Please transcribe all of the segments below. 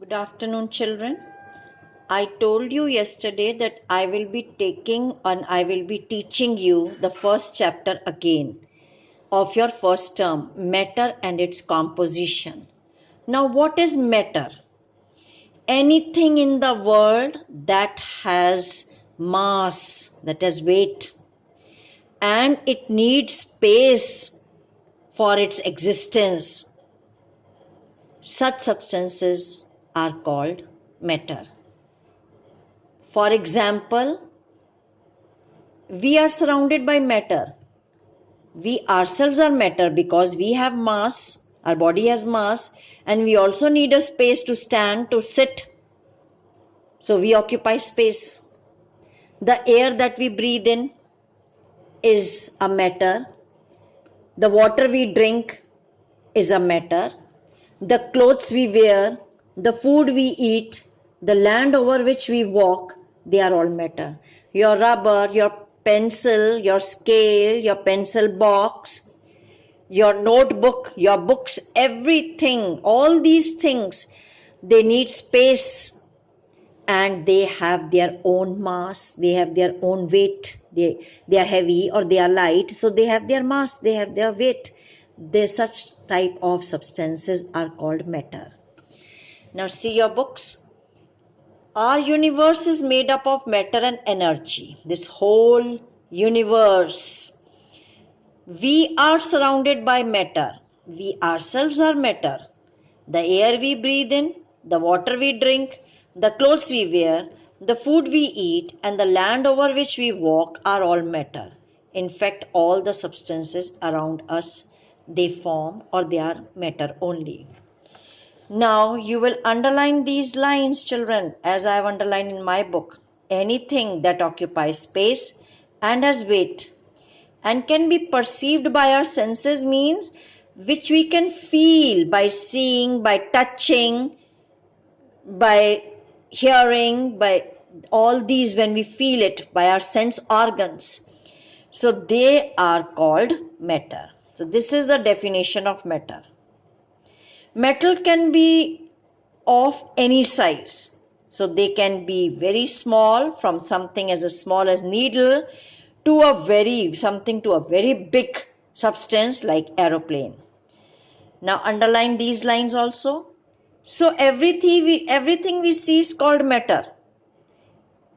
Good afternoon, children. I told you yesterday that I will be teaching you the first chapter again of your first term, matter and its composition. Now, what is matter? Anything in the world that has mass, that has weight, and it needs space for its existence. Such substances are called matter. For example, we are surrounded by matter. We ourselves are matter because we have mass, our body has mass, and we also need a space to stand, to sit. So we occupy space. The air that we breathe in is a matter. The water we drink is a matter. The clothes we wear, the food we eat, the land over which we walk, they are all matter. Your rubber, your pencil, your scale, your pencil box, your notebook, your books, everything, all these things, they need space and they have their own mass, they have their own weight. They are heavy or they are light, so they have their mass, they have their weight. Such type of substances are called matter. Now see your books. Our universe is made up of matter and energy. This whole universe. We are surrounded by matter. We ourselves are matter. The air we breathe in, the water we drink, the clothes we wear, the food we eat, and the land over which we walk are all matter. In fact, all the substances around us, they form or they are matter only. Now you will underline these lines, children, as I have underlined in my book. Anything that occupies space and has weight and can be perceived by our senses means which we can feel by seeing, by touching, by hearing, by all these when we feel it by our sense organs. So they are called matter. So this is the definition of matter. Metal can be of any size. So they can be very small, from something as small as needle to a very big substance like aeroplane. Now underline these lines also. So everything we see is called matter.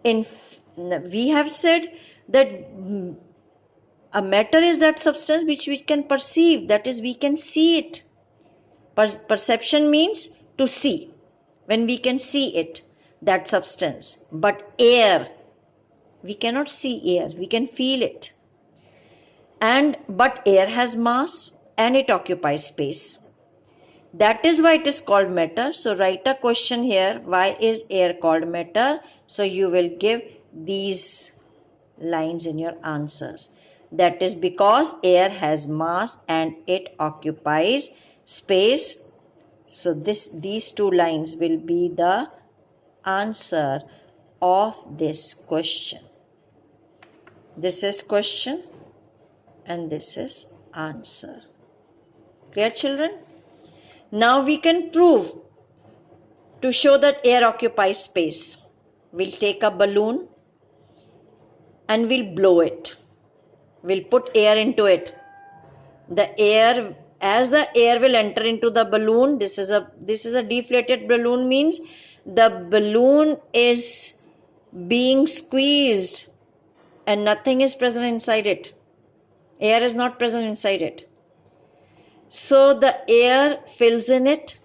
We have said that a matter is that substance which we can perceive, that is, we can see it. Perception means to see. When we can see it, that substance. But air, we cannot see air, we can feel it. But air has mass and it occupies space. That is why it is called matter. So write a question here. Why is air called matter? So you will give these lines in your answers. That is because air has mass and it occupies space. So these two lines will be the answer of this question. This is question and this is answer. Clear, children? Now we can prove to show that air occupies space. We'll take a balloon and we'll blow it. We'll put air into it. As the air will enter into the balloon, this is a deflated balloon, means the balloon is being squeezed and nothing is present inside it. Air is not present inside it. So the air fills in it.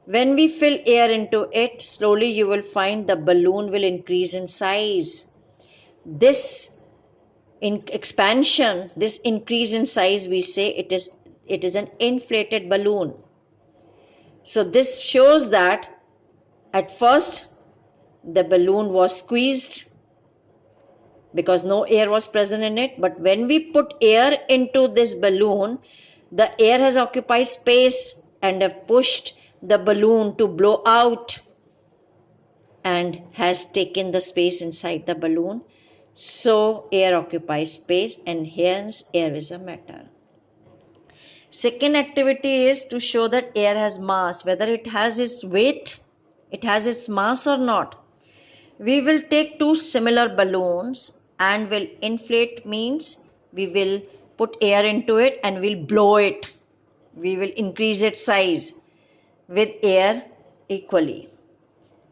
When we fill air into it, slowly you will find the balloon will increase in size. This expansion, this increase in size, we say it is an inflated balloon. So this shows that at first the balloon was squeezed because no air was present in it. But when we put air into this balloon, the air has occupied space and have pushed the balloon to blow out and has taken the space inside the balloon. So air occupies space and hence air is a matter. Second activity is to show that air has mass, whether it has its weight, it has its mass or not. We will take two similar balloons and will inflate, means we will put air into it and we'll blow it. We will increase its size with air equally.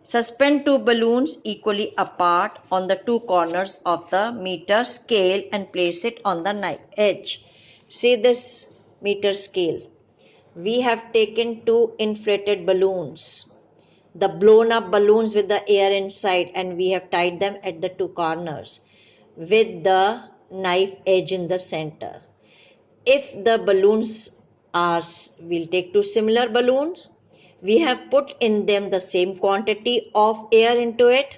Suspend two balloons equally apart on the two corners of the meter scale and place it on the knife edge. See this meter scale. We have taken two inflated balloons, the blown up balloons with the air inside, and we have tied them at the two corners with the knife edge in the center. If the balloons are, we'll take two similar balloons, we have put in them the same quantity of air into it,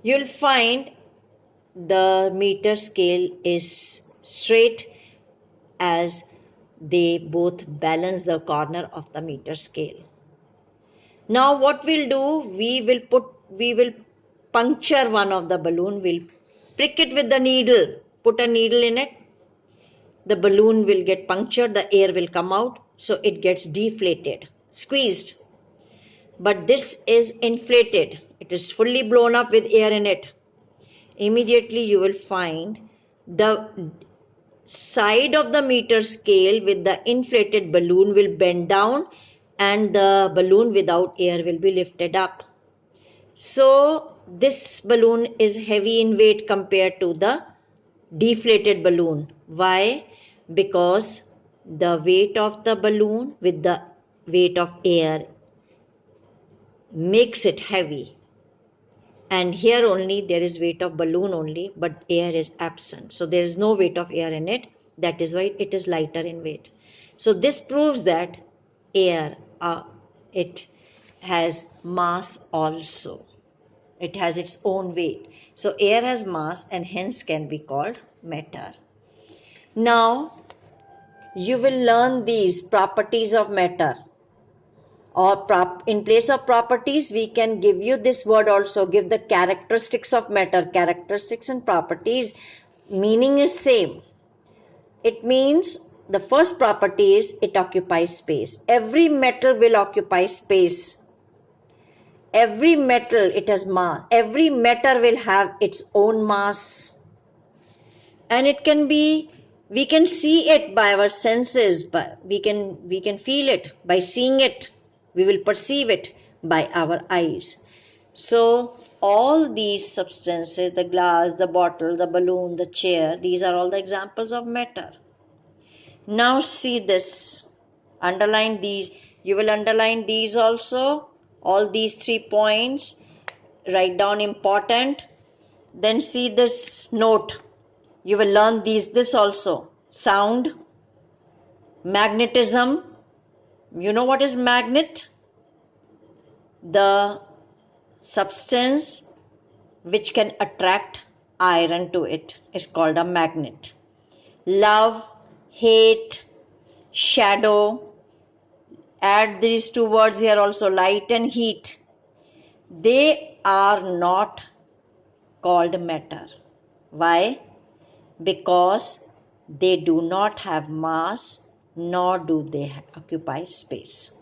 you'll find the meter scale is straight as they both balance the corner of the meter scale. Now what we'll do, we will puncture one of the balloon, we'll prick it with the needle, put a needle in it, the balloon will get punctured, the air will come out, so it gets deflated, squeezed. But this is inflated, it is fully blown up with air in it. Immediately you will find the side of the meter scale with the inflated balloon will bend down and the balloon without air will be lifted up. So this balloon is heavy in weight compared to the deflated balloon. Why? Because the weight of the balloon with the weight of air makes it heavy, and here only there is weight of balloon only, but air is absent, so there is no weight of air in it. That is why it is lighter in weight. So this proves that air it has mass also, it has its own weight. So air has mass and hence can be called matter. Now you will learn these properties of matter, or in place of properties we can give you this word also, give the characteristics of matter. Characteristics and properties meaning is same. It means the first property is it occupies space. Every metal will occupy space. Every metal, it has mass. Every matter will have its own mass, and it can be, we can see it by our senses, but we can feel it by seeing it, we will perceive it by our eyes. So all these substances, the glass, the bottle, the balloon, the chair, these are all the examples of matter. Now see this, underline these, you will underline these also, all these 3 points, write down important. Then see this note, you will learn this also, sound, magnetism. You know what is magnet? The substance which can attract iron to it is called a magnet. Love, hate, shadow, add these two words here also, light and heat. They are not called matter. Why? Because they do not have mass, nor do they occupy space.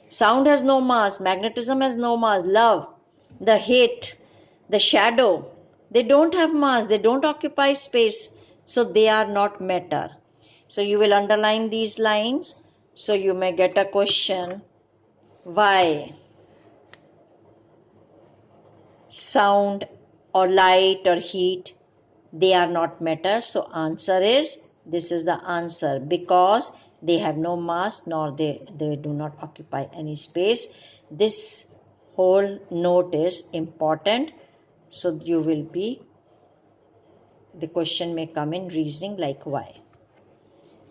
Sound has no mass, magnetism has no mass, love, the hate, the shadow, they don't have mass, they don't occupy space, so they are not matter. So you will underline these lines, so you may get a question, why sound or light or heat, they are not matter? So answer is, this is the answer, because they have no mass nor they do not occupy any space. This whole note is important, so you will be, the question may come in reasoning like why.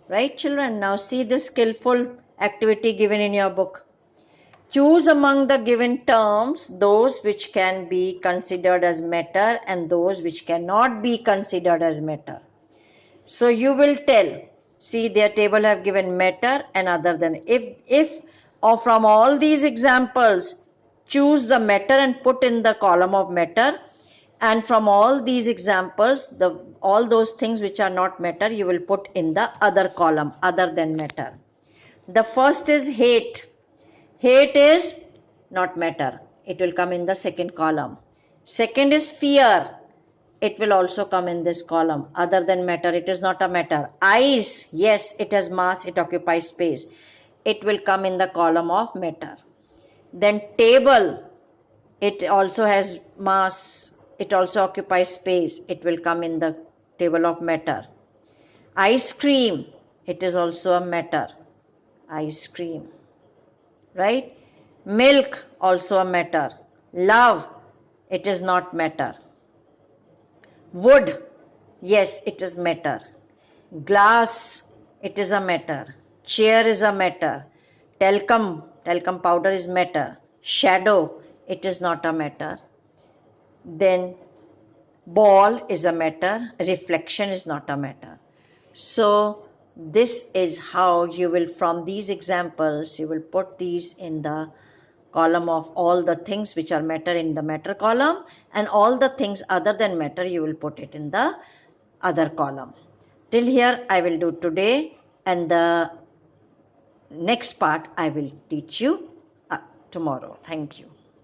Right children, now see the skillful activity given in your book. Choose among the given terms those which can be considered as matter and those which cannot be considered as matter. So you will tell, see their table have given matter and other than, if or from all these examples choose the matter and put in the column of matter, And from all these examples, all those things which are not matter, you will put in the other column, other than matter. The first is hate. Hate is not matter. It will come in the second column. Second is fear. It will also come in this column. Other than matter, it is not a matter. Eyes, yes, it has mass, it occupies space. It will come in the column of matter. Then table, it also has mass, it also occupies space. It will come in the table of matter. Ice cream, it is also a matter. Ice cream, right? Milk, also a matter. Love, it is not matter. Wood, yes, it is matter. Glass, it is a matter. Chair is a matter. Talcum powder is matter. Shadow, it is not a matter. Then ball is a matter. Reflection is not a matter. So this is how you will, from these examples, you will put these in the column of all the things which are matter in the matter column, and all the things other than matter you will put it in the other column. Till here I will do today, and the next part I will teach you tomorrow. Thank you.